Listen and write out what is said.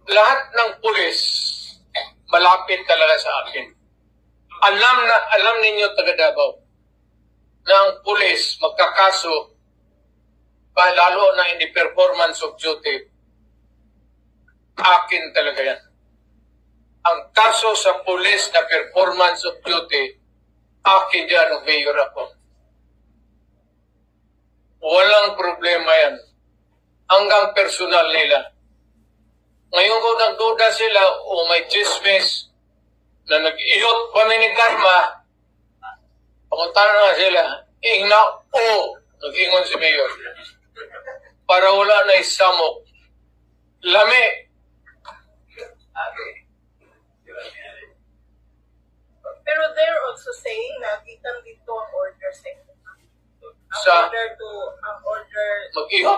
lahat ng pulis malapit talaga sa akin. Alam ninyo taga Davao na ang pulis magkakaso lalo na in the performance of duty, akin talaga yan. Ang kaso sa pulis na performance of duty, akin dyan, mayor ako. Walang problema yan. Hanggang personal nila. Ngayon ko nagduda sila o may chismis na nag-iyot paninigarma, pamuntahan na sila, ingna o nag-ingon si mayor. Para wala na isamok. Lami. Pero they're also saying na ikan dito ang order sa sa order to ang order mag-ihop